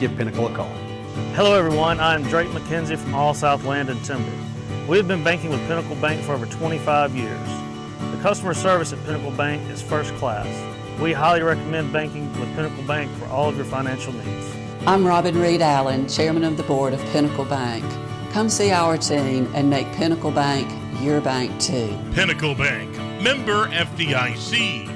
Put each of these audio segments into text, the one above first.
give Pinnacle a call. Hello everyone, I'm Drake McKenzie from All South Land and Timber. We have been banking with Pinnacle Bank for over 25 years. The customer service at Pinnacle Bank is first class. We highly recommend banking with Pinnacle Bank for all of your financial needs. I'm Robin Reed Allen, Chairman of the Board of Pinnacle Bank. Come see our team and make Pinnacle Bank your bank too. Pinnacle Bank, member FDIC.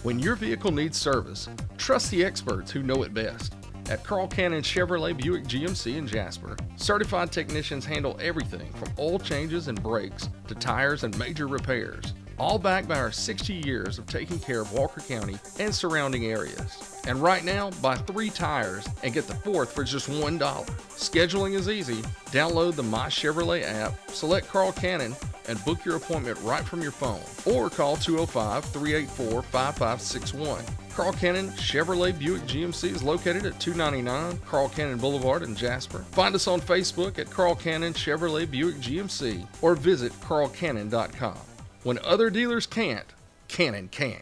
When your vehicle needs service, trust the experts who know it best. At Carl Cannon Chevrolet Buick GMC in Jasper, certified technicians handle everything from oil changes and brakes to tires and major repairs, all backed by our 60 years of taking care of Walker County and surrounding areas. And right now, buy 3 tires and get the 4th for just $1. Scheduling is easy. Download the My Chevrolet app, select Carl Cannon, and book your appointment right from your phone. Or call 205-384-5561. Carl Cannon Chevrolet Buick GMC is located at 299 Carl Cannon Boulevard in Jasper. Find us on Facebook at Carl Cannon Chevrolet Buick GMC or visit carlcannon.com. When other dealers can't, Cannon can.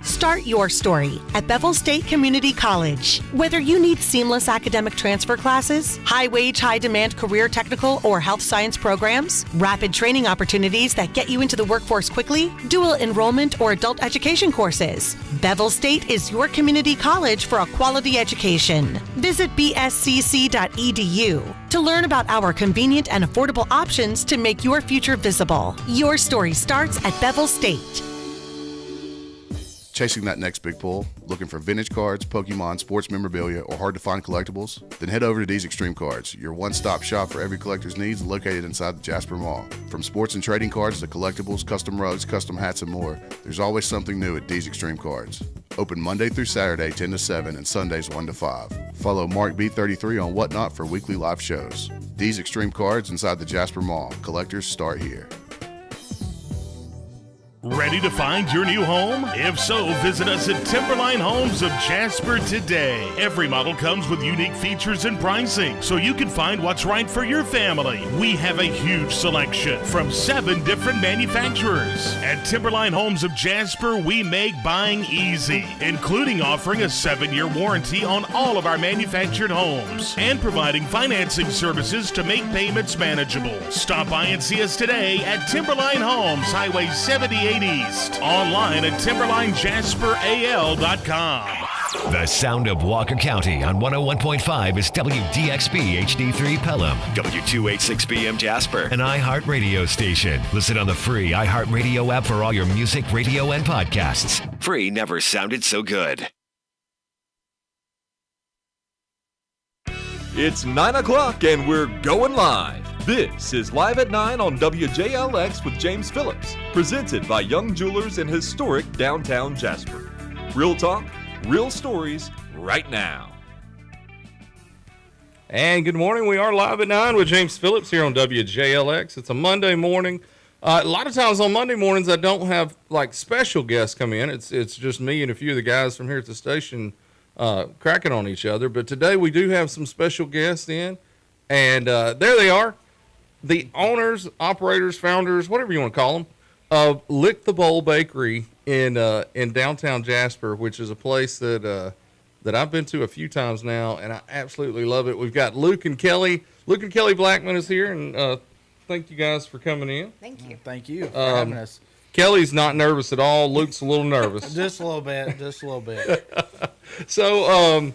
Start your story at Bevel State Community College. Whether you need seamless academic transfer classes, high-wage, high-demand career technical or health science programs, rapid training opportunities that get you into the workforce quickly, dual enrollment or adult education courses, Bevel State is your community college for a quality education. Visit bscc.edu to learn about our convenient and affordable options to make your future visible. Your story starts at Bevel State. Chasing that next big pull? Looking for vintage cards, Pokemon, sports memorabilia, or hard-to-find collectibles? Then head over to D's Extreme Cards, your one-stop shop for every collector's needs located inside the Jasper Mall. From sports and trading cards to collectibles, custom rugs, custom hats, and more, there's always something new at D's Extreme Cards. Open Monday through Saturday 10 to 7 and Sundays 1 to 5. Follow Mark B33 on Whatnot for weekly live shows. D's Extreme Cards inside the Jasper Mall. Collectors start here. Ready to find your new home? If so, visit us at Timberline Homes of Jasper today. Every model comes with unique features and pricing, so you can find what's right for your family. We have a huge selection from 7 different manufacturers. At Timberline Homes of Jasper, we make buying easy, including offering a 7-year warranty on all of our manufactured homes and providing financing services to make payments manageable. Stop by and see us today at Timberline Homes, Highway 78 East. Online at timberlinejasperal.com. The sound of Walker County on 101.5 is WDXB HD3 Pelham, W286BM Jasper, an iHeartRadio station. Listen on the free iHeartRadio app for all your music, radio, and podcasts. Free never sounded so good. It's 9 o'clock and we're going live. This is Live at 9 on WJLX with James Phillips, presented by Young Jewelers in historic downtown Jasper. Real talk, real stories, right now. And good morning. We are Live at 9 with James Phillips here on WJLX. It's a Monday morning. A lot of times on Monday mornings, I don't have like special guests come in. It's just me and a few of the guys from here at the station cracking on each other. But today we do have some special guests in, and there they are. The owners, operators, founders, whatever you want to call them, of Lick the Bowl Bakery in downtown Jasper, which is a place that I've been to a few times now, and I absolutely love it. We've got Luke and Kelly. Luke and Kelly Blackmon is here, and thank you guys for coming in. Thank you. Thank you for having us. Kelly's not nervous at all. Luke's a little nervous. Just a little bit. So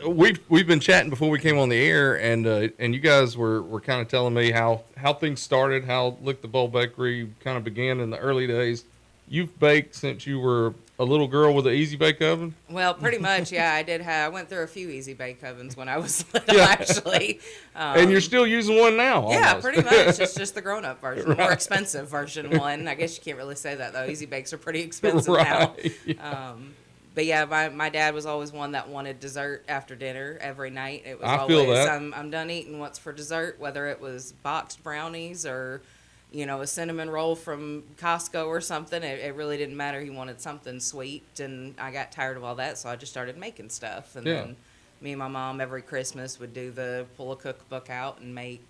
we've been chatting before we came on the air, and you guys were kind of telling me how things started, how Lick the Bowl Bakery kind of began in the early days. You've baked since you were a little girl with an Easy Bake Oven? Well, pretty much, yeah. I went through a few Easy Bake Ovens when I was little, actually. And you're still using one now, yeah, almost. pretty much. It's just the grown-up version, Right. the more expensive version one. I guess you can't really say that, though. Easy Bakes are pretty expensive Right. now. But yeah, my dad was always one that wanted dessert after dinner every night. It was I always, feel that. I'm done eating, what's for dessert, whether it was boxed brownies or, a cinnamon roll from Costco or something. It really didn't matter. He wanted something sweet, and I got tired of all that, so I just started making stuff. And then me and my mom every Christmas would pull a cookbook out and make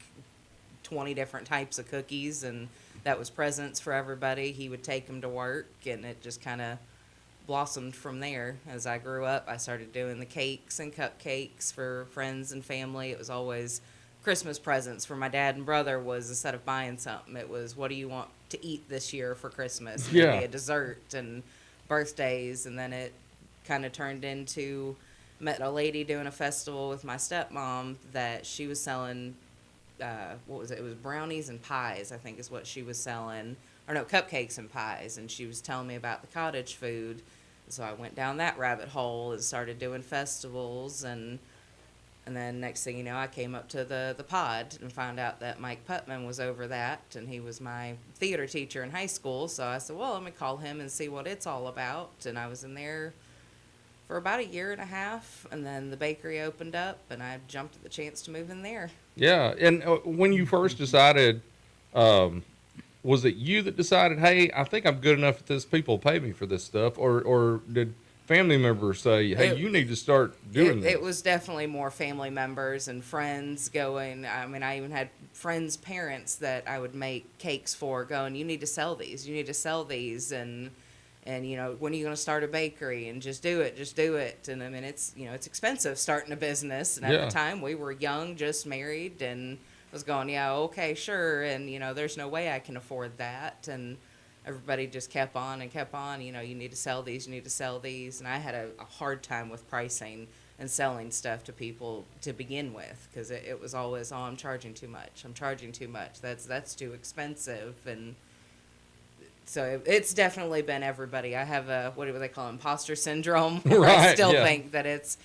20 different types of cookies, and that was presents for everybody. He would take them to work, and it just kind of blossomed from there. As I grew up, I started doing the cakes and cupcakes for friends and family. It was always Christmas presents for my dad and brother. Was instead of buying something, it was, what do you want to eat this year for Christmas? Yeah. Maybe a dessert and birthdays. And then it kind of turned into, met a lady doing a festival with my stepmom that she was selling, what was it? It was brownies and pies, I think is what she was selling. Or no, cupcakes and pies. And she was telling me about the cottage food. So I went down that rabbit hole and started doing festivals. And then next thing you know, I came up to the pod and found out that Mike Putman was over that. And he was my theater teacher in high school. So I said, well, let me call him and see what it's all about. And I was in there for about a year and a half. And then the bakery opened up and I jumped at the chance to move in there. Yeah. And when you first decided, was it you that decided, hey, I think I'm good enough at this, people pay me for this stuff? Or did family members say, hey, you need to start doing this? It was definitely more family members and friends going. I mean, I even had friends' parents that I would make cakes for going, you need to sell these. You need to sell these. And you know, when are you going to start a bakery? And just do it. And I mean, it's, you know, it's expensive starting a business. And at the time we were young, just married, and was going, yeah, okay, sure. And, you know, there's no way I can afford that. And everybody just kept on, you know, you need to sell these. And I had a hard time with pricing and selling stuff to people to begin with, because it was always, oh, I'm charging too much. That's too expensive. And so it's definitely been everybody. I have a, what do they call it, imposter syndrome, where I still think that it's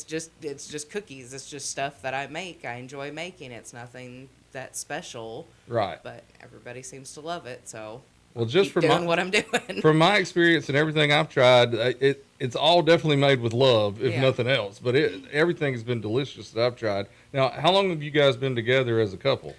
just cookies. It's just stuff that I make. I enjoy making. It's nothing that special. Right. But everybody seems to love it. So well, just keep doing what I'm doing. From my experience and everything I've tried, it's all definitely made with love, if nothing else. But everything has been delicious that I've tried. Now, how long have you guys been together as a couple?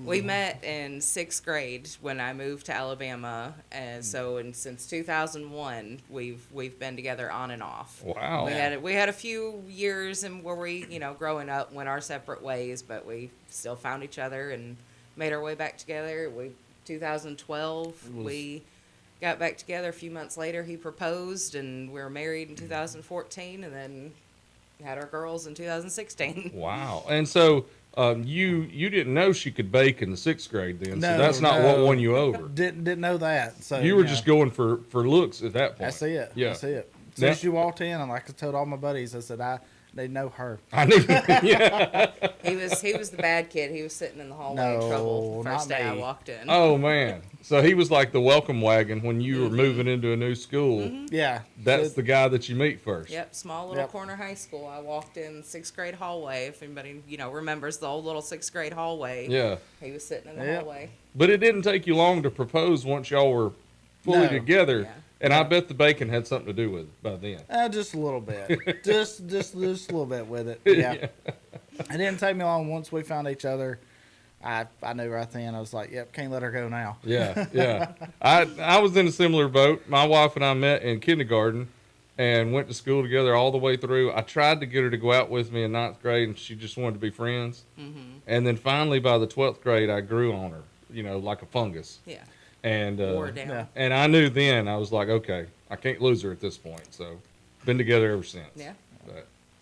We met in 6th grade when I moved to Alabama, and so since 2001 we've been together on and off. Wow. We had a few years where we, you know, growing up went our separate ways, but we still found each other and made our way back together. 2012 we got back together. A few months later he proposed, and we were married in 2014, and then had our girls in 2016. Wow. And so you didn't know she could bake in the 6th grade then, No, so that's not what won you over. Didn't know that. So you were just going for looks at that point. That's it. Yeah. That's it. As soon as you walked in, and like I told all my buddies, I said they know her. I knew. Yeah. He was the bad kid. He was sitting in the hallway in trouble the first day I walked in. Oh man. So he was like the welcome wagon when you were moving into a new school. Mm-hmm. Yeah. That's the guy that you meet first. Yep, small little corner high school. I walked in 6th grade hallway. If anybody, you know, remembers the old little 6th grade hallway. Yeah. He was sitting in the hallway. But it didn't take you long to propose once y'all were fully together. Yeah. And I bet the bacon had something to do with it by then. Just a little bit. just a little bit with it. Yeah. It didn't take me long. Once we found each other, I knew right then. I was like, yep, can't let her go now. Yeah, yeah. I was in a similar boat. My wife and I met in kindergarten and went to school together all the way through. I tried to get her to go out with me in 9th grade, and she just wanted to be friends. Mm-hmm. And then finally, by the 12th grade, I grew on her, you know, like a fungus. Yeah. And wore down. And I knew then, I was like, okay, I can't lose her at this point. So been together ever since. Yeah.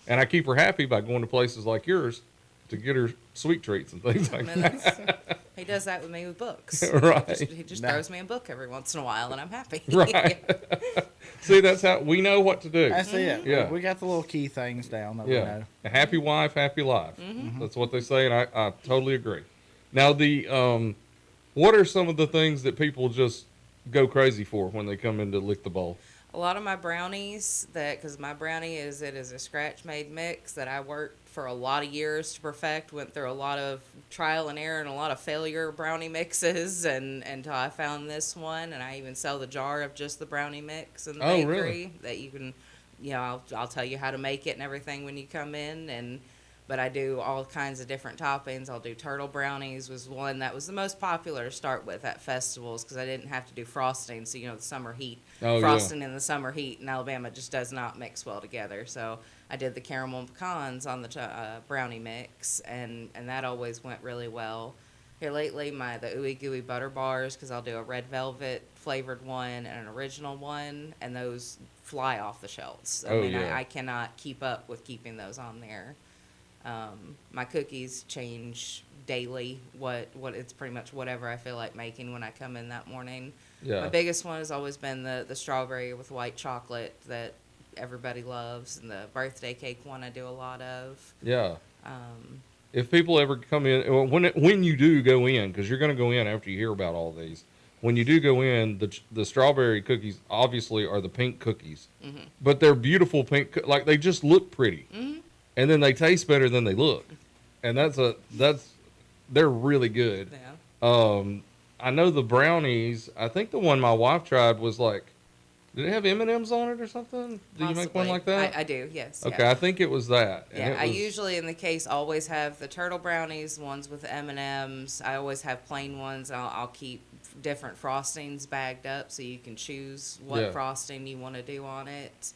And I keep her happy by going to places like yours to get her sweet treats and things like that. He does that with me with books. Right. He just throws me a book every once in a while, and I'm happy. Right. See, that's how we know what to do. That's it. Yeah. We got the little key things down that we know. A happy wife, happy life. Mm-hmm. That's what they say, and I totally agree. Now, what are some of the things that people just go crazy for when they come in to lick the bowl? A lot of my brownies, because my brownie is a scratch-made mix that I worked for a lot of years to perfect. Went through a lot of trial and error and a lot of failure brownie mixes, and until I found this one. And I even sell the jar of just the brownie mix in the bakery. Really? That you can, you know, I'll tell you how to make it and everything when you come in. But I do all kinds of different toppings. I'll do turtle brownies was one that was the most popular to start with at festivals, because I didn't have to do frosting. So, you know, the summer heat. Frosting in the summer heat in Alabama just does not mix well together. So I did the caramel and pecans on the brownie mix, and that always went really well. Here lately, the Ooey Gooey Butter Bars, because I'll do a red velvet flavored one and an original one, and those fly off the shelves. I cannot keep up with keeping those on there. My cookies change daily. What it's pretty much whatever I feel like making when I come in that morning. Yeah. My biggest one has always been the strawberry with white chocolate that everybody loves, and the birthday cake one I do a lot of. Yeah. If people ever come in, when you do go in, because you're going to go in after you hear about all these, when you do go in, the strawberry cookies obviously are the pink cookies, but they're beautiful pink, like they just look pretty, and then they taste better than they look, and they're really good. Yeah. I know the brownies. I think the one my wife tried was like, did it have M&Ms on it or something? Do you make one like that? I do, yes. Okay, yeah. I think it was that. Yeah, I usually in the case always have the turtle brownies, ones with M&Ms. I always have plain ones. I'll keep different frostings bagged up so you can choose what frosting you want to do on it.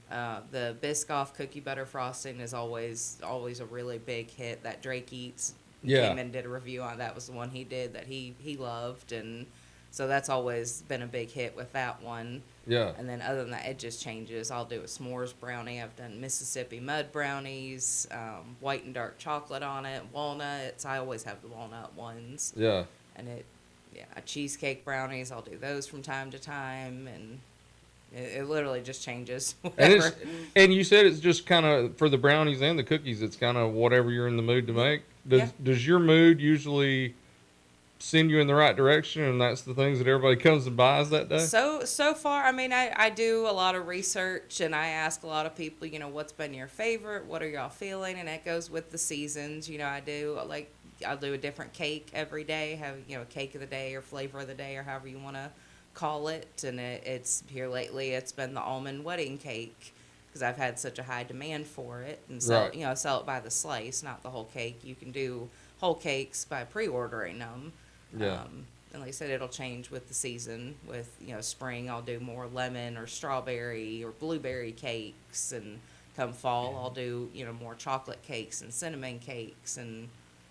The Biscoff cookie butter frosting is always a really big hit that Drake eats. Came and did a review on that. Was the one he did that he loved, and so that's always been a big hit with that one. Yeah. And then other than that, it just changes. I'll do a s'mores brownie. I've done Mississippi mud brownies, white and dark chocolate on it, walnuts. I always have the walnut ones. Yeah. And cheesecake brownies. I'll do those from time to time, and it literally just changes. And you said it's just kind of for the brownies and the cookies. It's kind of whatever you're in the mood to make. Does your mood usually send you in the right direction, and that's the things that everybody comes and buys that day? So far, I do a lot of research, and I ask a lot of people, what's been your favorite? What are y'all feeling? And that goes with the seasons. I'll do a different cake every day, have, cake of the day or flavor of the day or however you want to call it. And it's here lately, it's been the almond wedding cake because I've had such a high demand for it. And so, sell it by the slice, not the whole cake. You can do whole cakes by pre-ordering them. Yeah. And like I said, it'll change with the season. With, spring, I'll do more lemon or strawberry or blueberry cakes. And come fall, I'll do, more chocolate cakes and cinnamon cakes. And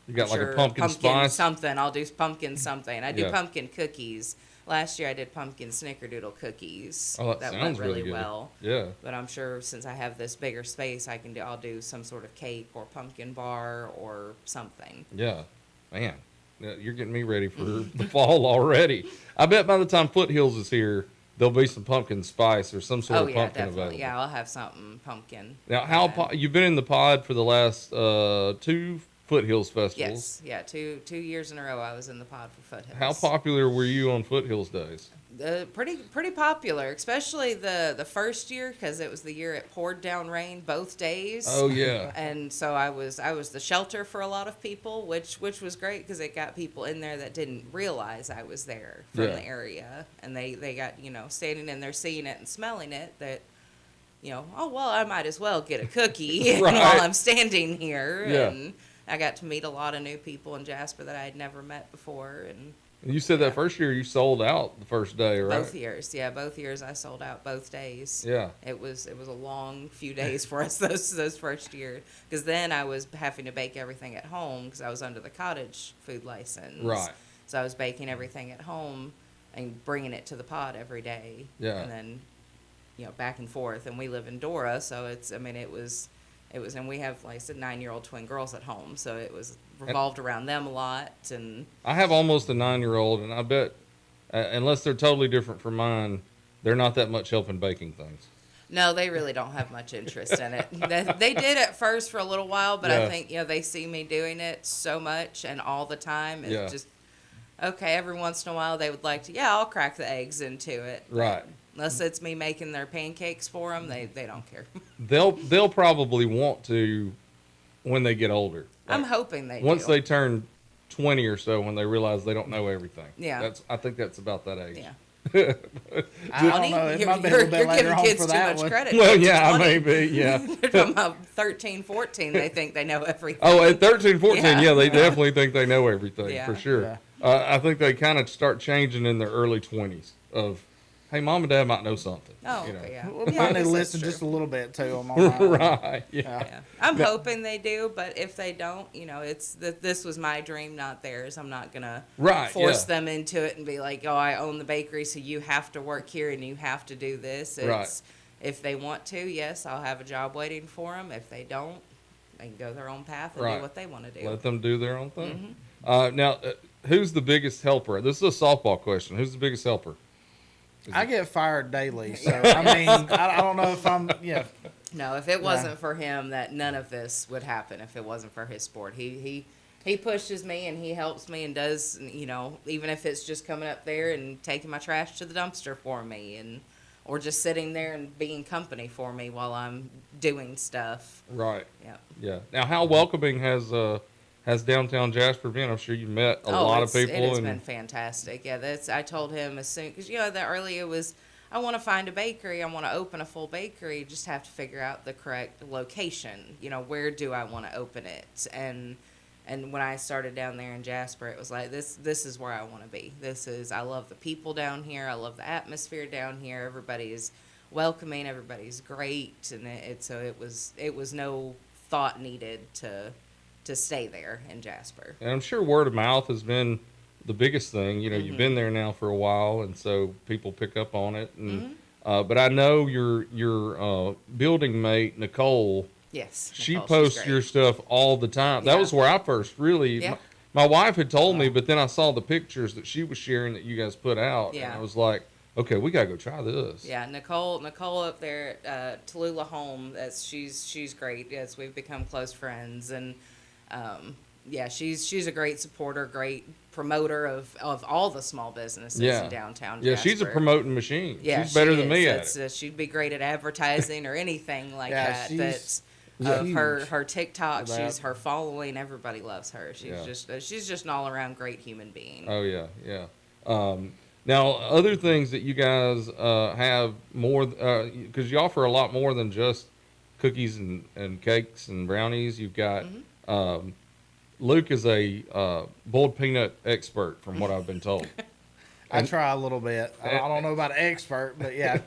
you got like a pumpkin spice? Something. I'll do pumpkin something. I do pumpkin cookies. Last year I did pumpkin snickerdoodle cookies. Oh, that went sounds really good. well. Yeah. But I'm sure since I have this bigger space, I'll do some sort of cake or pumpkin bar or something. Yeah. Man, you're getting me ready for the fall already. I bet by the time Foothills is here, there'll be some pumpkin spice or some sort of pumpkin definitely. available. Yeah, I'll have something pumpkin. Now, you've been in the pod for the last 2 Foothills festivals. Yes, yeah, 2 years in a row I was in the pod for Foothills. How popular were you on Foothills days? Pretty popular, especially the first year because it was the year it poured down rain both days. Oh yeah. And so I was the shelter for a lot of people, which was great because it got people in there that didn't realize I was there from the area, and they got standing in there seeing it and smelling it that. Oh well, I might as well get a cookie while I'm standing here. Yeah. And I got to meet a lot of new people in Jasper that I had never met before. And you said that first year you sold out the first day, right? Both years I sold out both days. Yeah. It was a long few days for us those first year because then I was having to bake everything at home because I was under the cottage food license. Right. So I was baking everything at home and bringing it to the pod every day. Yeah. And then back and forth, and we live in Dora, so it was, and we have, like I said, 9-year-old twin girls at home, so it was revolved around them a lot. And I have almost a 9-year-old, and I bet, unless they're totally different from mine, they're not that much helping baking things. No, they really don't have much interest in it. They did at first for a little while, but I think they see me doing it so much and all the time. It's just okay. Every once in a while, they would like to. I'll crack the eggs into it. Right. Unless it's me making their pancakes for them, they don't care. They'll probably want to when they get older. I'm hoping they once do. they turn 20 or so, when they realize they don't know everything. Yeah. I think that's about that age. Yeah. I don't know. It might be a little bit You're later giving on kids for too that much one. credit. Well, yeah, maybe, yeah. They're talking about 13, 14. They think they know everything. Oh, at 13, 14, they definitely think they know everything, for sure. Yeah. I think they kind of start changing in their early 20s of, hey, mom and dad might know something. Oh, you know. okay, yeah. We Yeah, might I need to guess listen that's just a true. little bit to them. On that one. Right. Yeah. Yeah. I'm hoping they do, but if they don't, this was my dream, not theirs. I'm not gonna Right, force yeah. them into it and be like, oh, I own the bakery, so you have to work here and you have to do this. Right. If they want to, yes, I'll have a job waiting for them. If they don't, they can go their own path and Right. do what they want to do. Let them do their own thing. Mm-hmm. Now, who's the biggest helper? This is a softball question. Who's the biggest helper? I get fired daily, so I mean, I don't know if I'm. Yeah. No, if it wasn't for him, that none of this would happen. If it wasn't for his sport, he pushes me and he helps me and does, even if it's just coming up there and taking my trash to the dumpster for me, or just sitting there and being company for me while I'm doing stuff. Right. Yeah. Yeah. Now, how welcoming has downtown Jasper been? I'm sure you met a lot of people. It has been fantastic. Yeah, I told him as soon, because the earlier was, I want to find a bakery. I want to open a full bakery. You just have to figure out the correct location. Where do I want to open it? And when I started down there in Jasper, it was like, this is where I want to be. I love the people down here. I love the atmosphere down here. Everybody is welcoming. Everybody's great. And it was no thought needed to stay there in Jasper. And I'm sure word of mouth has been the biggest thing. You've been there now for a while, and so people pick up on it. And but I know your building mate, Nicole. Yes. She Nicole, posts your stuff all the time. That was where I first really. Yeah. My wife had told me, but then I saw the pictures that she was sharing that you guys put out, and I was like, okay, we gotta go try this. Yeah, Nicole up there at Tallulah Home. She's great. Yes, we've become close friends, and she's a great supporter, great promoter of all the small businesses in downtown Jasper. Yeah, she's a promoting machine. Yeah, she's better than me at it. She'd be great at advertising or anything like Yeah, that. Of her TikTok, her following, everybody loves her. She's just an all around great human being. Oh yeah. Now, other things that you guys have more, because you offer a lot more than just cookies and cakes and brownies. You've got Luke is a boiled peanut expert, from what I've been told. I try a little bit. I don't know about expert, but yeah.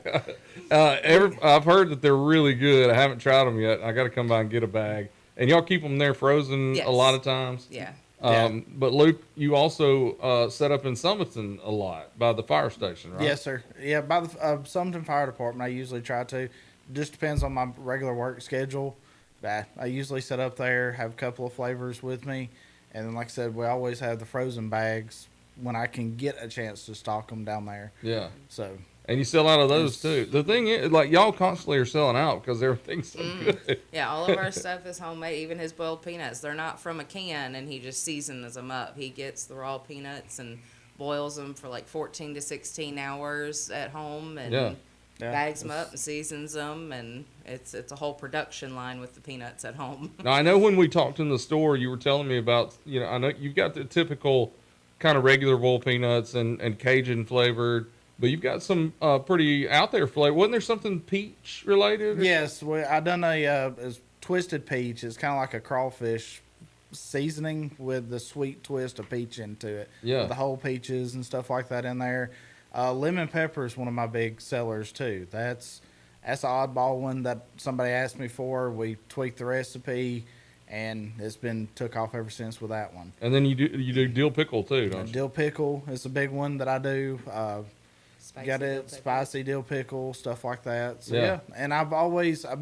I've heard that they're really good. I haven't tried them yet. I got to come by and get a bag. And y'all keep them there frozen a lot of times. Yeah. But Luke, you also set up in Summerton a lot by the fire station, right? Yes, sir. Yeah, by the Summerton Fire Department, I usually try to. Just depends on my regular work schedule. But I usually set up there, have a couple of flavors with me, and then, like I said, we always have the frozen bags when I can get a chance to stock them down there. Yeah. So. And you sell out of those too. The thing is, like, y'all constantly are selling out because everything's so good. Yeah, all of our stuff is homemade. Even his boiled peanuts, they're not from a can, and he just seasons them up. He gets the raw peanuts and boils them for like 14 to 16 hours at home, and bags them up and seasons them, and it's a whole production line with the peanuts at home. Now, I know when we talked in the store, you were telling me about, I know you've got the typical kind of regular boiled peanuts and Cajun flavored, but you've got some pretty out there flavor. Wasn't there something peach related? Yes, I done a twisted peach. It's kind of like a crawfish seasoning with the sweet twist of peach into it. Yeah. With the whole peaches and stuff like that in there. Lemon pepper is one of my big sellers too. That's an oddball one that somebody asked me for. We tweaked the recipe, and it's been took off ever since with that one. And then you do dill pickle too, don't you? Dill pickle is a big one that I do. Spicy dill pickle, stuff like that. So yeah. And I've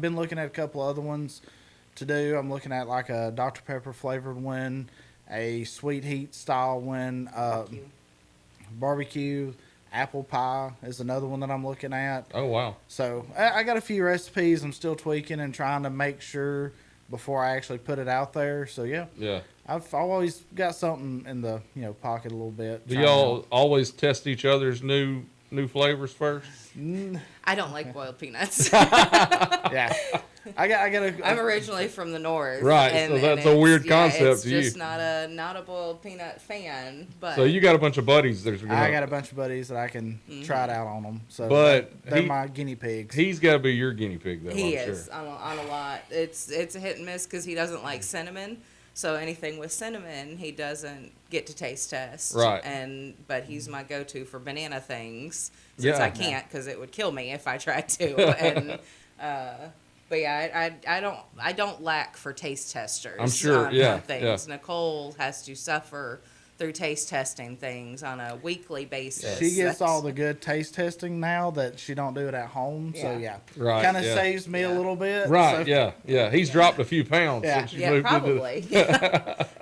been looking at a couple other ones to do. I'm looking at like a Dr. Pepper flavored one, a sweet heat style one, barbecue. Apple pie is another one that I'm looking at. Oh, wow. So I got a few recipes I'm still tweaking and trying to make sure before I actually put it out there. So, yeah. I've always got something in the pocket a little bit. Do y'all always test each other's new flavors first? I don't like boiled peanuts. Yeah. I'm originally from the north, right? And, so that's a weird concept to you. It's just not a boiled peanut fan. But so you got a bunch of buddies. I got a bunch of buddies that I can try it out on them. So, but they're my guinea pigs. He's got to be your guinea pig, though. He is on a lot. It's a hit and miss because he doesn't like cinnamon. So anything with cinnamon, he doesn't get to taste test. Right. But he's my go-to for banana things since Yeah. I can't because it would kill me if I tried to. And but yeah, I don't lack for taste testers. I'm sure, on yeah, things. yeah. Nicole has to suffer through taste testing things on a weekly basis. She gets all the good taste testing now that she don't do it at home. So yeah, Right, kind of yeah. saves me a little bit. Right, so. yeah. He's dropped a few pounds Yeah. since you Yeah, moved into probably.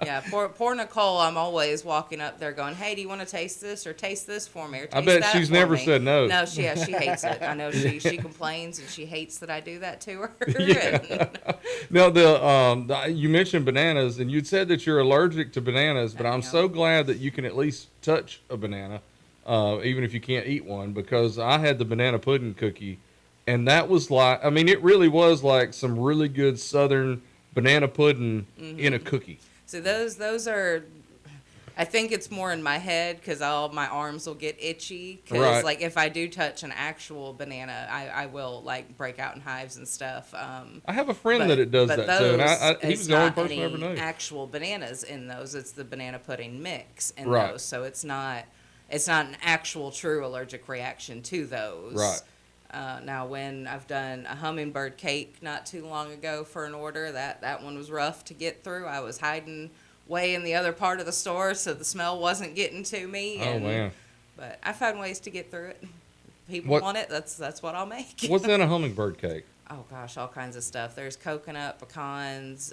Yeah, poor Nicole. I'm always walking up there going, "Hey, do you want to taste this or taste this for me?" Or taste I bet that she's for never me?" said no. No, she hates it. I know she complains and she hates that I do that to her. Yeah. Now, you mentioned bananas, and you'd said that you're allergic to bananas, but I'm so glad that you can at least touch a banana, even if you can't eat one, because I had the banana pudding cookie, and that was like, I mean, it really was like some really good Southern banana pudding in a cookie. So those are. I think it's more in my head because all my arms will get itchy. Because Right. like if I do touch an actual banana, I will like break out in hives and stuff. I have a friend that it does but that too, and he it's was the only not person I ever any knew. actual bananas in those. It's the banana pudding mix in Right. those. So it's not an actual true allergic reaction to those. Right. Now, when I've done a hummingbird cake not too long ago for an order, that one was rough to get through. I was hiding way in the other part of the store, so the smell wasn't getting to me. Oh, man. But I found ways to get through it. People What- want it. That's what I'll make. What's in a hummingbird cake? Oh gosh, all kinds of stuff. There's coconut, pecans,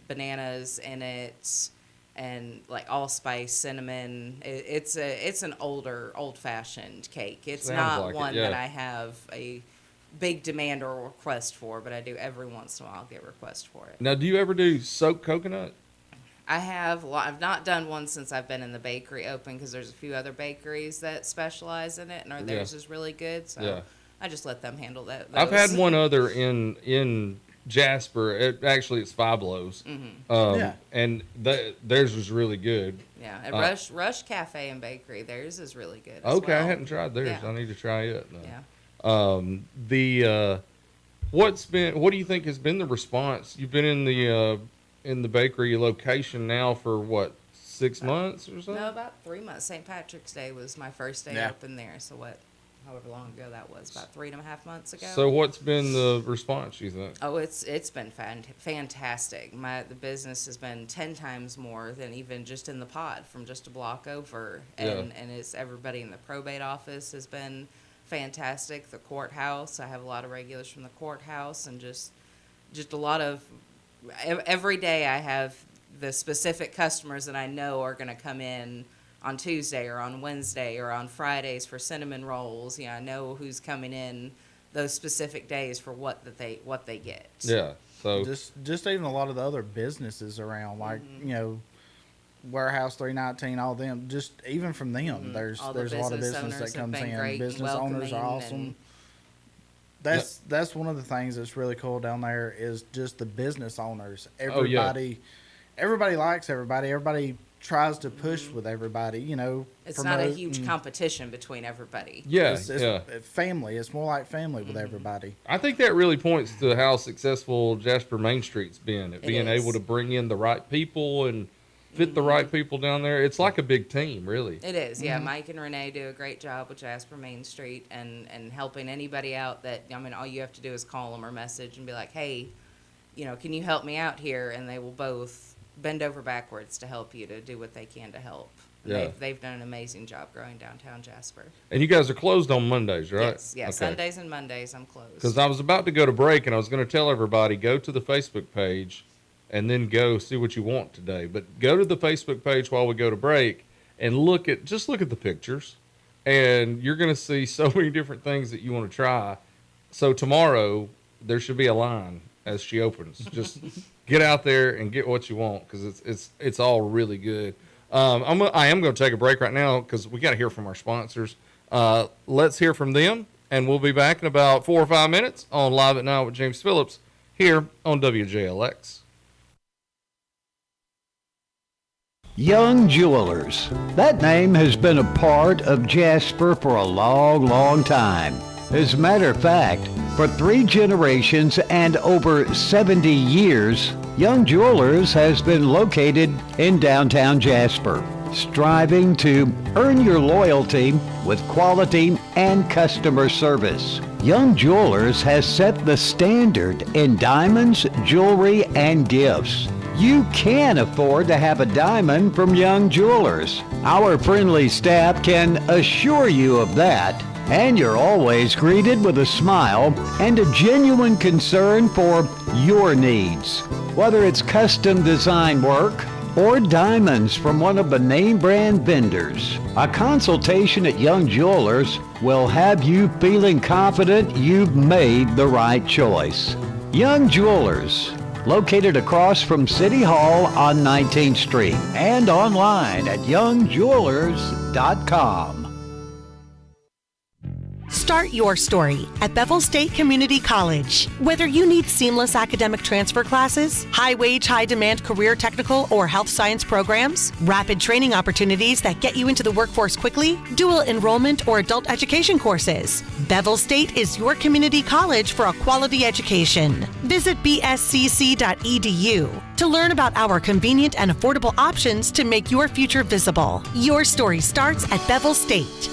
bananas in it, and like allspice, cinnamon. It's an old-fashioned cake. It's Sounds not like it, one yeah. that I have a big demand or request for, but I do every once in a while get requests for it. Now, do you ever do soaked coconut? I have. I've not done one since I've been in the bakery open because there's a few other bakeries that specialize in it, and theirs is really good. So Yeah. I just let them handle that. I've had those. one other in Jasper. Actually, it's Five Loaves. Yeah. And theirs was really good. Yeah, at Rush Cafe and Bakery, theirs is really good. As Okay, I well. hadn't tried theirs. Yeah. I need to try it. Yeah. What do you think has been the response? You've been in the bakery location now for what, 6 months or so? No, about 3 months. St. Patrick's Day was my first day Yeah. open there. So however long ago that was, about 3.5 months ago. So what's been the response, you think? Oh, it's been fantastic. The business has been 10 times more than even just in the pod from just a block over. And it's everybody in the probate office has been fantastic. The courthouse, I have a lot of regulars from the courthouse, and just a lot of every day I have the specific customers that I know are going to come in on Tuesday or on Wednesday or on Fridays for cinnamon rolls. I know who's coming in those specific days for what they get. Yeah. So Just even a lot of the other businesses around, like Warehouse 319, all them. Just even from them, there's All the a lot of business business owners that have comes been in. great and Business owners are welcoming awesome. and- That's one of the things that's really cool down there is just the business owners. Oh, yeah. Everybody likes everybody. Everybody tries to push with everybody. It's not a promote huge and- competition between everybody. yeah, It's yeah. family. It's more like family with everybody. I think that really points to how successful Jasper Main Street's been at It being is. able to bring in the right people and fit the right people down there. It's like a big team, really. It is, yeah. Mike and Renee do a great job with Jasper Main Street and helping anybody out that, all you have to do is call them or message and be like, hey, can you help me out here? And they will both bend over backwards to help you to do what they can to help. And Yeah. They've done an amazing job growing downtown Jasper. And you guys are closed on Mondays, right? Yes, yeah. Okay. Sundays and Mondays I'm closed. Because I was about to go to break, and I was going to tell everybody, go to the Facebook page and then go see what you want today. But go to the Facebook page while we go to break and look at the pictures. And you're going to see so many different things that you want to try. So tomorrow, there should be a line as she opens. Just get out there and get what you want, because it's all really good. I am going to take a break right now because we got to hear from our sponsors. Let's hear from them, and we'll be back in about 4 or 5 minutes on Live at Night with James Phillips here on WJLX. Young Jewelers. That name has been a part of Jasper for a long, long time. As a matter of fact, for 3 generations and over 70 years, Young Jewelers has been located in downtown Jasper, striving to earn your loyalty with quality and customer service. Young Jewelers has set the standard in diamonds, jewelry, and gifts. You can afford to have a diamond from Young Jewelers. Our friendly staff can assure you of that. And you're always greeted with a smile and a genuine concern for your needs. Whether it's custom design work or diamonds from one of the name brand vendors, a consultation at Young Jewelers will have you feeling confident you've made the right choice. Young Jewelers, located across from City Hall on 19th Street and online at youngjewelers.com. Start your story at Bevel State Community College. Whether you need seamless academic transfer classes, high-wage, high-demand career technical or health science programs, rapid training opportunities that get you into the workforce quickly, dual enrollment or adult education courses, Bevel State is your community college for a quality education. Visit bscc.edu to learn about our convenient and affordable options to make your future visible. Your story starts at Bevel State.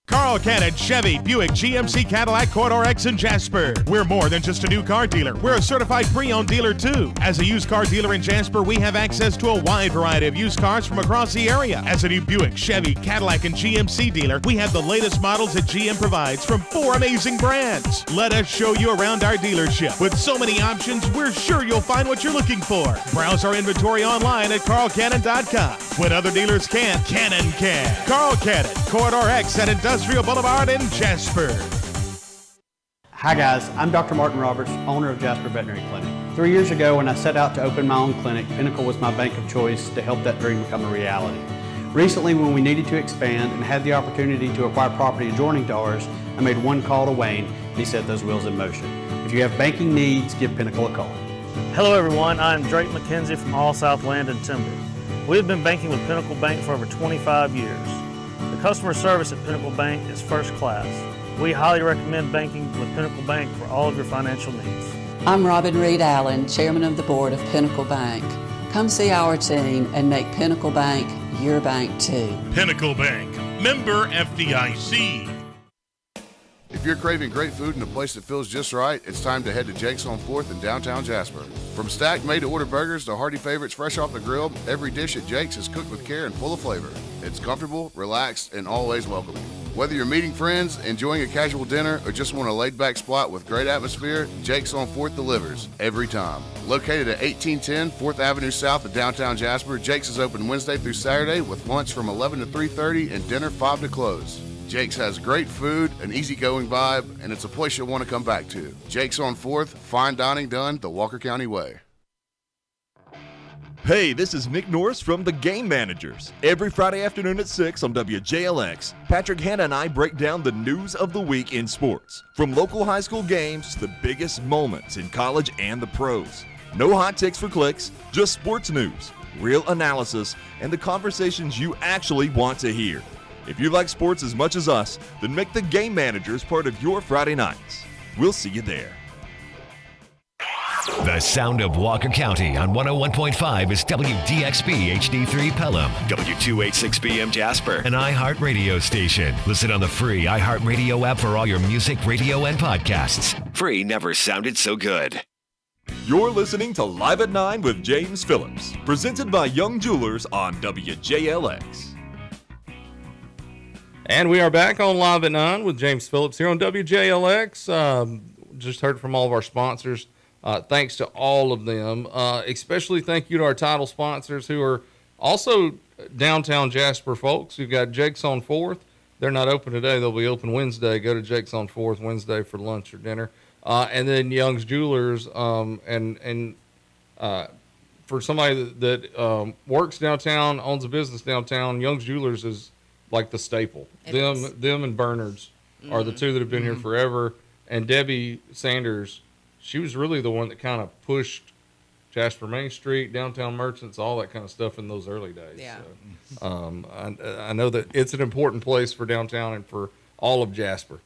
Carl Cannon, Chevy, Buick, GMC, Cadillac, Corridor X, and Jasper. We're more than just a new car dealer. We're a certified pre-owned dealer, too. As a used car dealer in Jasper, we have access to a wide variety of used cars from across the area. As a new Buick, Chevy, Cadillac, and GMC dealer, we have the latest models that GM provides from 4 amazing brands. Let us show you around our dealership. With so many options, we're sure you'll find what you're looking for. Browse our inventory online at carlcannon.com. When other dealers can't, Cannon can. Carl Cannon, Corridor X at Industrial Boulevard in Jasper. Hi guys, I'm Dr. Martin Roberts, owner of Jasper Veterinary Clinic. 3 years ago when I set out to open my own clinic, Pinnacle was my bank of choice to help that dream become a reality. Recently when we needed to expand and had the opportunity to acquire property adjoining to ours, I made one call to Wayne and he set those wheels in motion. If you have banking needs, give Pinnacle a call. Hello everyone, I'm Drake McKenzie from All South Land and Timber. We have been banking with Pinnacle Bank for over 25 years. The customer service at Pinnacle Bank is first class. We highly recommend banking with Pinnacle Bank for all of your financial needs. I'm Robin Reed Allen, Chairman of the Board of Pinnacle Bank. Come see our team and make Pinnacle Bank your bank too. Pinnacle Bank, member FDIC. If you're craving great food in a place that feels just right, it's time to head to Jake's on 4th in downtown Jasper. From stacked made-to-order burgers to hearty favorites fresh off the grill, every dish at Jake's is cooked with care and full of flavor. It's comfortable, relaxed, and always welcoming. Whether you're meeting friends, enjoying a casual dinner, or just want a laid-back spot with great atmosphere, Jake's on 4th delivers every time. Located at 1810 4th Avenue South of downtown Jasper, Jake's is open Wednesday through Saturday with lunch from 11 to 3:30 and dinner 5 to close. Jake's has great food, an easygoing vibe, and it's a place you'll want to come back to. Jake's on 4th, fine dining done the Walker County way. Hey, this is Nick Norris from The Game Managers. Every Friday afternoon at 6 on WJLX, Patrick Hanna and I break down the news of the week in sports. From local high school games to the biggest moments in college and the pros. No hot takes for clicks, just sports news, real analysis, and the conversations you actually want to hear. If you like sports as much as us, then make The Game Managers part of your Friday nights. We'll see you there. The sound of Walker County on 101.5 is WDXB HD3 Pelham, W286BM Jasper, an iHeart radio station. Listen on the free iHeart radio app for all your music, radio, and podcasts. Free never sounded so good. You're listening to Live at 9 with James Phillips, presented by Young Jewelers on WJLX. And we are back on Live at 9 with James Phillips here on WJLX. Just heard from all of our sponsors. Thanks to all of them. Especially thank you to our title sponsors who are also downtown Jasper folks. You've got Jake's on 4th. They're not open today. They'll be open Wednesday. Go to Jake's on 4th Wednesday for lunch or dinner. And then Young's Jewelers. And for somebody that works downtown, owns a business downtown, Young's Jewelers is like the staple. Them and Bernard's are the two that have been here forever. And Debbie Sanders, she was really the one that kind of pushed Jasper Main Street, downtown merchants, all that kind of stuff in those early days. Yeah. So, I know that it's an important place for downtown and for all of Jasper.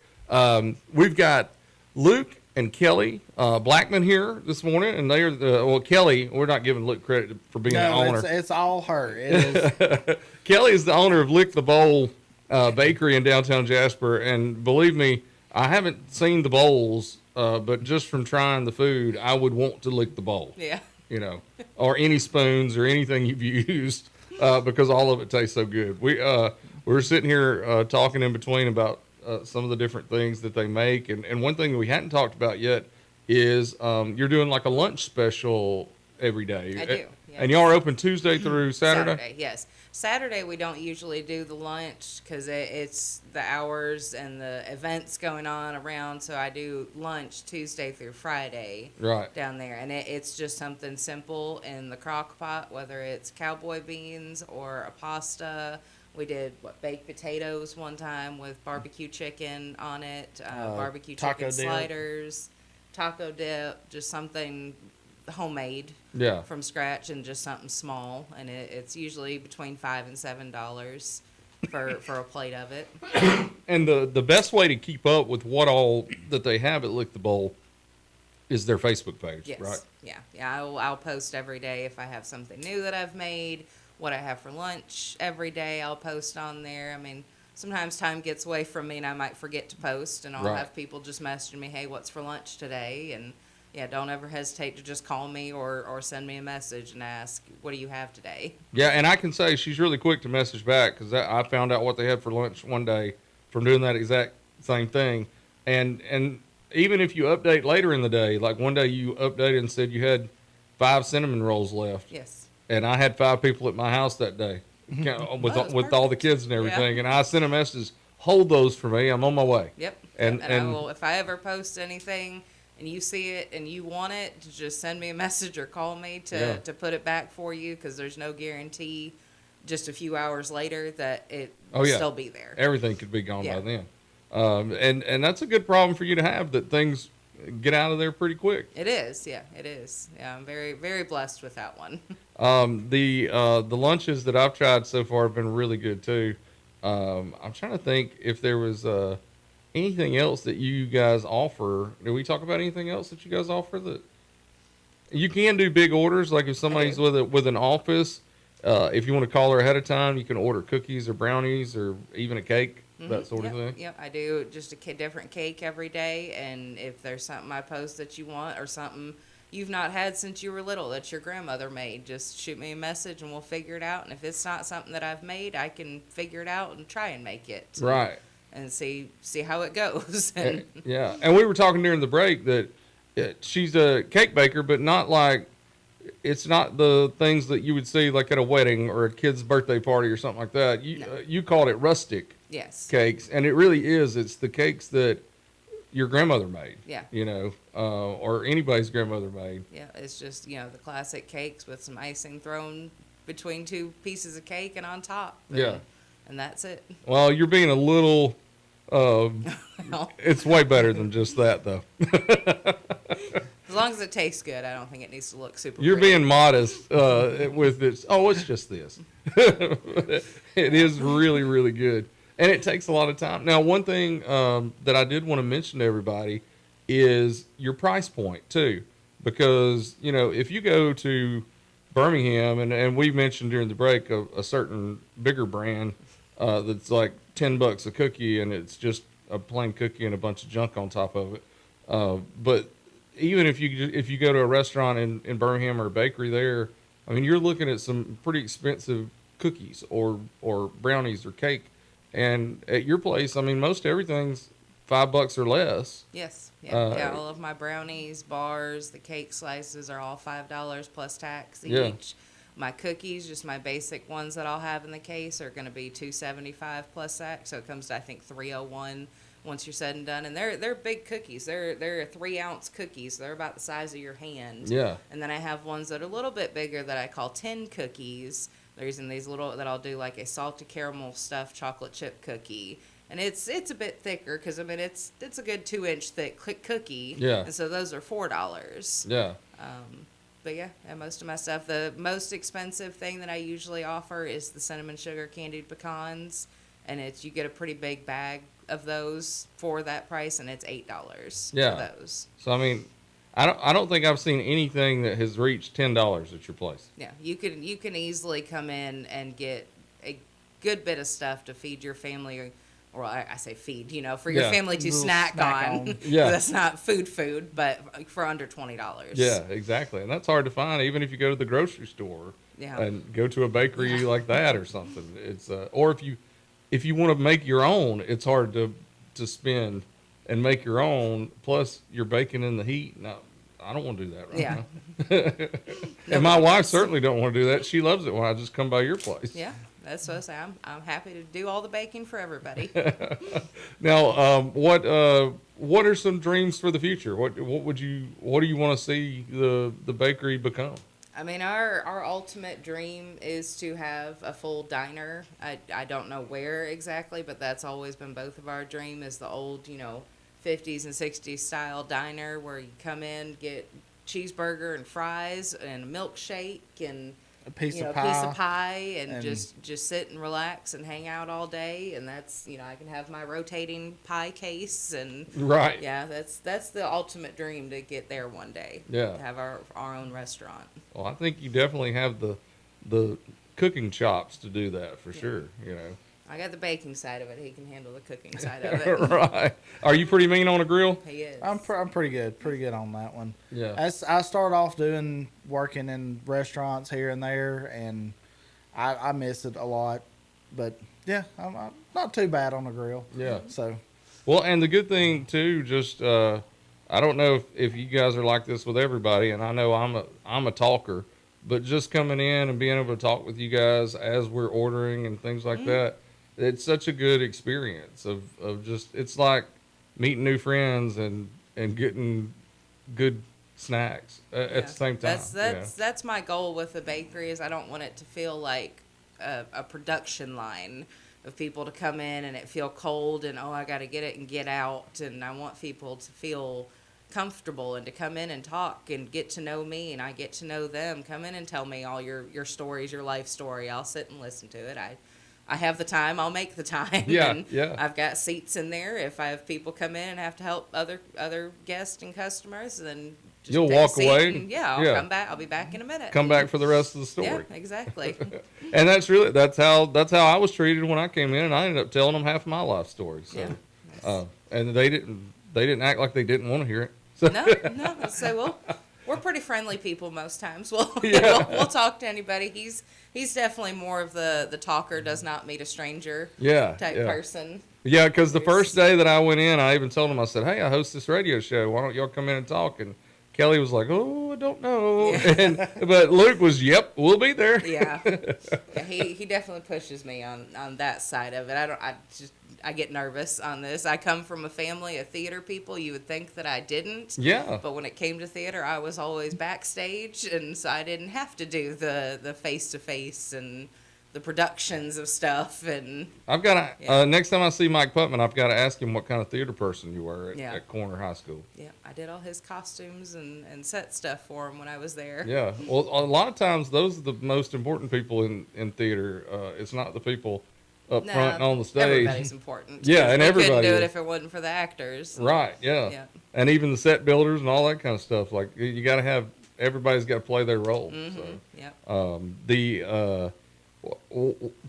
We've got Luke and Kelly Blackmon here this morning, and they are Kelly. We're not giving Luke credit for being the owner. It's all her. It is. Kelly is the owner of Lick the Bowl Bakery in downtown Jasper, and believe me, I haven't seen the bowls, but just from trying the food, I would want to lick the bowl. Yeah. You know, or any spoons or anything you've used, because all of it tastes so good. We're sitting here talking in between about some of the different things that they make, and one thing we hadn't talked about yet is you're doing like a lunch special every day. I do. Yes. And y'all are open Tuesday through Saturday? Saturday, yes. Saturday we don't usually do the lunch because it's the hours and the events going on around. So I do lunch Tuesday through Friday down there. And it's just something simple in the crock pot, whether it's cowboy beans or a pasta. We did baked potatoes one time with barbecue chicken on it, barbecue chicken sliders, taco dip, just something homemade from scratch and just something small, and it's usually between $5 and $7 for a plate of it. And the best way to keep up with what all that they have at Lick the Bowl is their Facebook page, yes. right? Yeah. I'll post every day if I have something new that I've made, what I have for lunch every day. I'll post on there. I mean, sometimes time gets away from me and I might forget to post, and I'll have people just messaging me, hey, what's for lunch today? And yeah, don't ever hesitate to just call me or send me a message and ask, what do you have today? Yeah, and I can say she's really quick to message back, because I found out what they had for lunch one day from doing that exact same thing. And even if you update later in the day, like one day you updated and said you had 5 cinnamon rolls left. Yes. And I had 5 people at my house that day with all the kids and everything. Yeah. And I sent a message, hold those for me. I'm on my way. Yep. And I will, if I ever post anything and you see it and you want it, to just send me a message or call me to put it back for you, because there's no guarantee just a few hours later that it will still be there. Everything could be gone by then. And that's a good problem for you to have, that things get out of there pretty quick. It is. Yeah, it is. Yeah, I'm very, very blessed with that one. The lunches that I've tried so far have been really good too. I'm trying to think if there was anything else that you guys offer. Did we talk about anything else that you guys offer? That you can do big orders, like if somebody's with an office, if you want to call her ahead of time, you can order cookies or brownies or even a cake, that sort of thing. Yep, I do just a different cake every day, and if there's something I post that you want or something you've not had since you were little that your grandmother made, just shoot me a message and we'll figure it out. And if it's not something that I've made, I can figure it out and try and make it. Right. And see how it goes. And yeah. And we were talking during the break that she's a cake baker, but not like, it's not the things that you would see like at a wedding or a kid's birthday party or something like that. You called it rustic cakes, and it really is. It's the cakes that your grandmother made. Yeah. You know, or anybody's grandmother made. Yeah, it's just, the classic cakes with some icing thrown between 2 pieces of cake and on top. And that's it. Well, you're being a little... it's way better than just that, though. As long as it tastes good, I don't think it needs to look super You're pretty. being modest with this. Oh, it's just this. It is really, really good. And it takes a lot of time. Now, one thing that I did want to mention to everybody is your price point, too. Because, if you go to Birmingham, and we mentioned during the break a certain bigger brand that's like $10 a cookie, and it's just a plain cookie and a bunch of junk on top of it. But even if you go to a restaurant in Birmingham or a bakery there, I mean, you're looking at some pretty expensive cookies or brownies or cake. And at your place, I mean, most everything's $5 or less. Yes. Yeah, all of my brownies, bars, the cake slices are all $5 plus tax each. Yeah. My cookies, just my basic ones that I'll have in the case, are going to be $2.75 plus tax. So it comes to, I think, $3.01 once you're said and done. And they're big cookies. They're 3-ounce cookies. They're about the size of your hand. Yeah. And then I have ones that are a little bit bigger that I call tin cookies. There's in these little that I'll do like a salted caramel stuffed chocolate chip cookie. And it's a bit thicker because, I mean, it's a good 2-inch thick cookie. Yeah. And so those are $4. Yeah. But yeah, most of my stuff. The most expensive thing that I usually offer is the cinnamon sugar candied pecans, and you get a pretty big bag of those for that price, and it's $8 Yeah. for those. So I mean, I don't think I've seen anything that has reached $10 at your place. Yeah, you can easily come in and get a good bit of stuff to feed your family, or I say feed, for your family to Little snack on. on. Yeah. That's not food, but for under $20. Yeah, exactly. And that's hard to find, even if you go to the grocery store Yeah. and go to a bakery like that or something. It's or if you want to make your own, it's hard to spend and make your own. Plus, you're baking in the heat. No, I don't want to do that right now. And my wife certainly don't want to do that. She loves it when I just come by your place. Yeah, that's what I say. I'm happy to do all the baking for everybody. Now, what are some dreams for the future? What do you want to see the bakery become? I mean, our ultimate dream is to have a full diner. I don't know where exactly, but that's always been both of our dream, is the old, 50s and 60s style diner where you come in, get cheeseburger and fries and a milkshake and A piece of pie and and- just sit and relax and hang out all day. And that's, I can have my rotating pie case and Right. yeah, that's the ultimate dream, to get there one day. Yeah. To have our own restaurant. Well, I think you definitely have the cooking chops to do that for sure. I got the baking side of it. He can handle the cooking side of it. Right. Are you pretty mean on a grill? He is. I'm pretty good on that one. Yeah. As I started off working in restaurants here and there, and I miss it a lot. But yeah, I'm not too bad on the grill. Yeah. So, Well, and the good thing too, just I don't know if you guys are like this with everybody, and I know I'm a talker, but just coming in and being able to talk with you guys as we're ordering and things like that, it's such a good experience of just, it's like meeting new friends and getting good snacks at the same time. That's my goal with the bakery, is I don't want it to feel like a production line of people to come in and it feel cold and, I got to get it and get out. And I want people to feel comfortable and to come in and talk and get to know me, and I get to know them. Come in and tell me all your stories, your life story. I'll sit and listen to it. I have the time. I'll make the time. Yeah, and yeah. I've got seats in there. If I have people come in and have to help other guests and customers, then just You'll take a walk seat away? and, I'll Yeah. come back. I'll be back in a minute. Come back for the rest of the story. Yeah, exactly. And that's how I was treated when I came in, and I ended up telling them half of my life story. So, Yeah. And they didn't act like they didn't want to hear it. So. No. So we're pretty friendly people most times. We'll talk to anybody. He's definitely more of the talker, does not meet a stranger type person. Yeah, because the first day that I went in, I even told him, I said, "Hey, I host this radio show. Why don't y'all come in and talk?" And Kelly was like, "Oh, I don't know." Yeah. But Luke was, "Yep, we'll be there." Yeah. He definitely pushes me on that side of it. I get nervous on this. I come from a family of theater people. You would think that I didn't. Yeah. But when it came to theater, I was always backstage, and so I didn't have to do the face-to-face and the productions of stuff. And I've got to, next time I see Mike Putman, I've got to ask him what kind of theater person you were at Corner High School. Yeah, I did all his costumes and set stuff for him when I was there. Yeah. Well, a lot of times those are the most important people in theater. It's not the people up front and on the stage. Everybody's important. Yeah, and everybody. Couldn't do it if it wasn't for the actors. Right. Yeah. Yeah. And even the set builders and all that kind of stuff. Like, you got to have, everybody's got to play their role. So, Yep.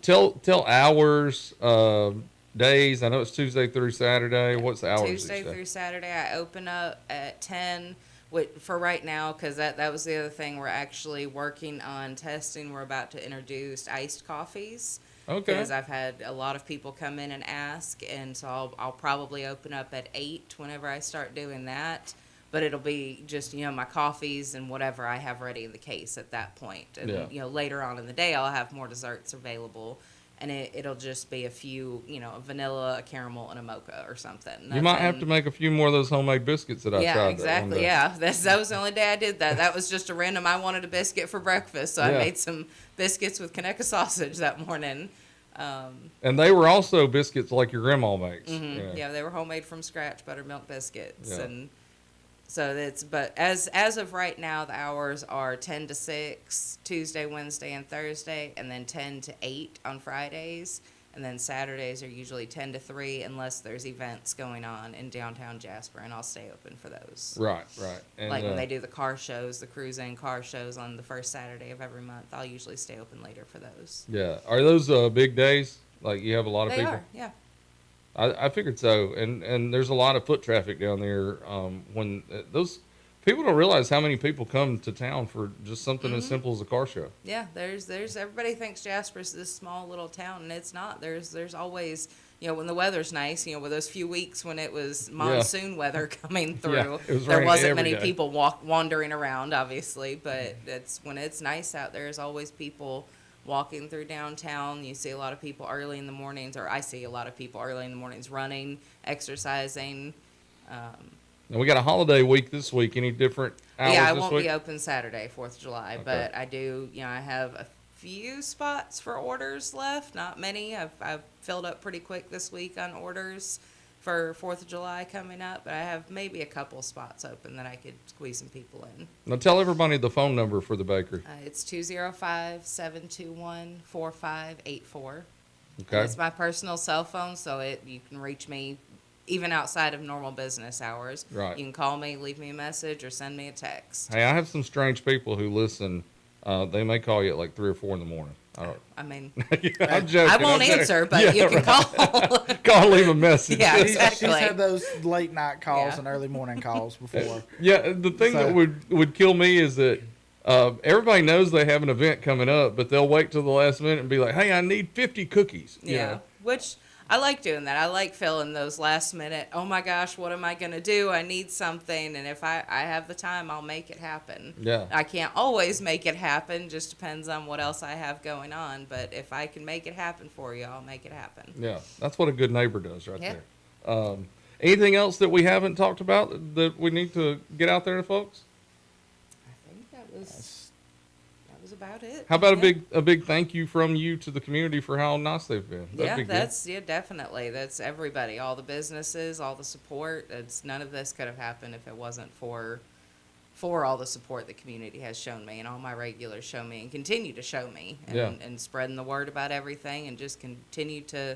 Tell hours, days. I know it's Tuesday through Saturday. What's the hours? Tuesday through Saturday, I open up at 10. For right now, because that was the other thing, we're actually working on testing. We're about to introduce iced coffees. Okay. Because I've had a lot of people come in and ask, and so I'll probably open up at 8 whenever I start doing that. But it'll be just, my coffees and whatever I have ready in the case at that point. And, later on in the day, I'll have more desserts available. And it'll just be a few, a vanilla, a caramel, and a mocha or something. You might have to make a few more of those homemade biscuits that I tried. Yeah, exactly. Yeah, that was the only day I did that. That was just a random. I wanted a biscuit for breakfast, so I made some biscuits with Conecuh sausage that morning. And they were also biscuits like your grandma makes. Mm-hmm. Yeah, they were homemade from scratch, buttermilk biscuits, Yeah. and so but as of right now, the hours are 10 to 6 Tuesday, Wednesday, and Thursday, and then 10 to 8 on Fridays. And then Saturdays are usually 10 to 3 unless there's events going on in downtown Jasper, and I'll stay open for those. Right. And, Like when they do the car shows, the cruise-in car shows on the first Saturday of every month, I'll usually stay open later for those. Yeah. Are those big days? Like you have a lot of They people? are, yeah. I figured so. And there's a lot of foot traffic down there. When those people don't realize how many people come to town for just something as simple as a car show. Yeah, there's everybody thinks Jasper's this small little town, and it's not. There's always, when the weather's nice, with those few weeks when it was monsoon weather coming through, there wasn't many people wandering around, obviously, but when it's nice out there, there's always people walking through downtown. You see a lot of people early in the mornings, or I see a lot of people early in the mornings running, exercising. And we got a holiday week this week. Any different hours Yeah, I this won't week? be open Saturday, 4th of July, but I do, I have a few spots for orders left, not many. I've filled up pretty quick this week on orders for 4th of July coming up, but I have maybe a couple spots open that I could squeeze some people in. Now tell everybody the phone number for the bakery. It's 205-721-4584. Okay. And it's my personal cell phone, so you can reach me even outside of normal business hours. Right. You can call me, leave me a message, or send me a text. Hey, I have some strange people who listen. They may call you at like 3 or 4 in the morning. I'm joking. I won't answer, but you can call. Call, leave a message. Yeah, exactly. She's had those late night calls and early morning calls before. Yeah, the thing that would kill me is that everybody knows they have an event coming up, but they'll wait till the last minute and be like, "Hey, I need 50 cookies." Yeah, which I like doing that. I like filling those last minute, oh my gosh, what am I going to do? I need something. And if I have the time, I'll make it happen. Yeah. I can't always make it happen. Just depends on what else I have going on. But if I can make it happen for you, I'll make it happen. Yeah, that's what a good neighbor does right there. Anything else that we haven't talked about that we need to get out there to folks? I think that was about it. How about a big thank you from you to the community for how nice they've been? That'd be good. Definitely. That's everybody, all the businesses, all the support. None of this could have happened if it wasn't for all the support the community has shown me, and all my regulars show me and continue to show me, and spreading the word about everything, and just continue to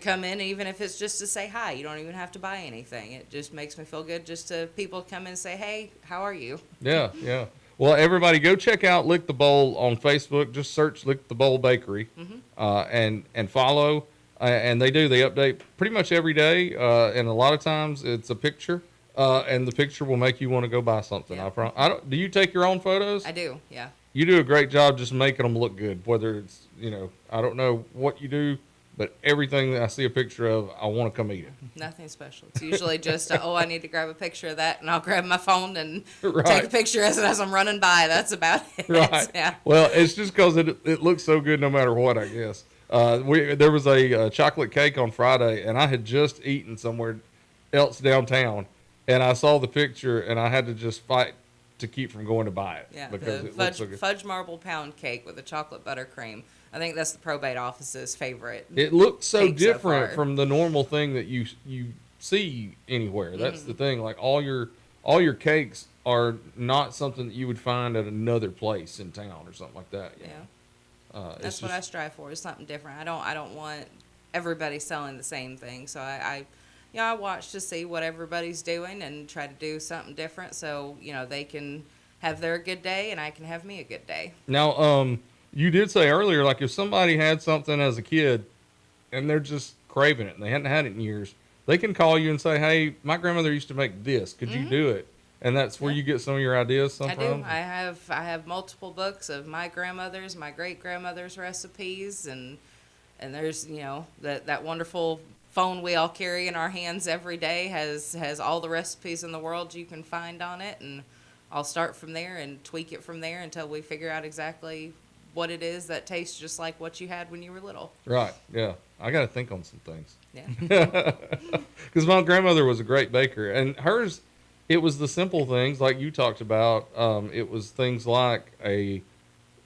come in, even if it's just to say hi. You don't even have to buy anything. It just makes me feel good just to people come in and say, hey, how are you? Yeah. Well, everybody go check out Lick the Bowl on Facebook. Just search Lick the Bowl Bakery and follow. And they update pretty much every day. And a lot of times it's a picture. And the picture will make you want to go buy something. Yeah. Do you take your own photos? I do, yeah. You do a great job just making them look good. Whether it's, I don't know what you do, but everything that I see a picture of, I want to come eat it. Nothing special. It's usually just, I need to grab a picture of that, and I'll grab my phone and take a picture as I'm running by. That's about it. Right. Yeah. Well, it's just because it looks so good no matter what, I guess. There was a chocolate cake on Friday, and I had just eaten somewhere else downtown, and I saw the picture, and I had to just fight to keep from going to buy it. Yeah, because the it looks so good. fudge marble pound cake with the chocolate buttercream. I think that's the probate office's favorite. It looks so different so from the normal thing that you see anywhere. That's the thing. Like all your cakes are not something that you would find at another place in town or something like that. Yeah. That's what I strive for. Is something different. I don't want everybody selling the same thing. So I watch to see what everybody's doing and try to do something different. So they can have their good day and I can have me a good day. Now, you did say earlier, like if somebody had something as a kid and they're just craving it and they hadn't had it in years, they can call you and say, hey, my grandmother used to make this. Could you do it? And that's where you get some of your ideas from? I do. I have multiple books of my grandmother's, my great-grandmother's recipes, and there's, that wonderful phone we all carry in our hands every day has all the recipes in the world you can find on it, and I'll start from there and tweak it from there until we figure out exactly what it is that tastes just like what you had when you were little. Right, yeah. I got to think on some things. Yeah. Because my grandmother was a great baker, and hers, it was the simple things like you talked about. It was things like a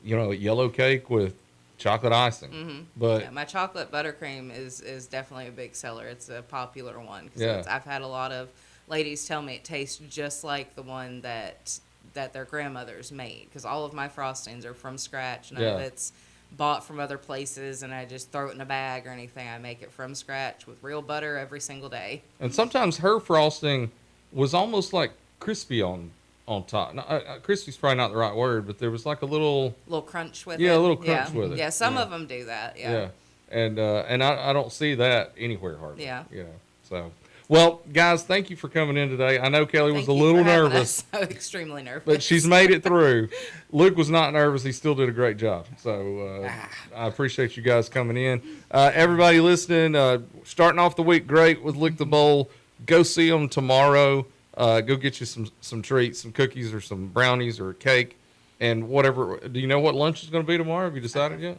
yellow cake with chocolate icing. Mm-hmm. But my chocolate buttercream is definitely a big seller. It's a popular one. I've had a lot of ladies tell me it tastes just like the one that their grandmothers made, because all of my frostings are from scratch. None of it's bought from other places and I just throw it in a bag or anything. I make it from scratch with real butter every single day. And sometimes her frosting was almost like crispy on top. No, crispy's probably not the right word, but there was like a little Crunch with it. Yeah, a little crunch with it. Yeah, some of them do that. Yeah. And I don't see that anywhere hardly. Yeah. So, well, guys, thank you for coming in today. I know Kelly was a little nervous. I was extremely nervous. But she's made it through. Luke was not nervous. He still did a great job. So I appreciate you guys coming in. Everybody listening, starting off the week great with Lick the Bowl. Go see them tomorrow. Go get you some treats, some cookies or some brownies or a cake and whatever. Do you know what lunch is going to be tomorrow? Have you decided yet?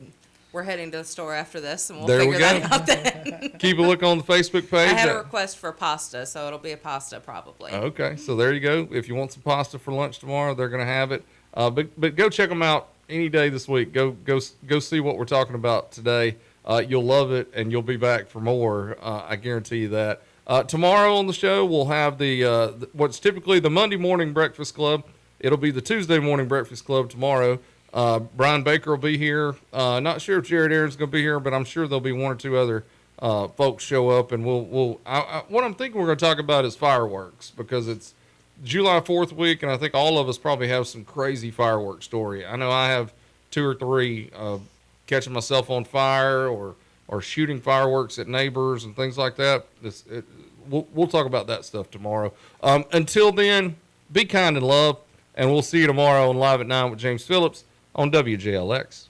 We're heading to the store after this, and we'll there figure we go. that out then. Keep a look on the Facebook page. I had a request for pasta, so it'll be a pasta probably. Okay, so there you go. If you want some pasta for lunch tomorrow, they're going to have it. But go check them out any day this week. Go see what we're talking about today. You'll love it, and you'll be back for more. I guarantee you that. Tomorrow on the show, we'll have the what's typically the Monday morning breakfast club. It'll be the Tuesday morning breakfast club tomorrow. Brian Baker will be here. Not sure if Jared Aaron's going to be here, but I'm sure there'll be one or two other folks show up. And what I'm thinking we're going to talk about is fireworks, because it's July 4th week, and I think all of us probably have some crazy fireworks story. I know I have 2 or 3 catching myself on fire or shooting fireworks at neighbors and things like that. We'll talk about that stuff tomorrow. Until then, be kind and love, and we'll see you tomorrow on Live at 9 with James Phillips on WJLX.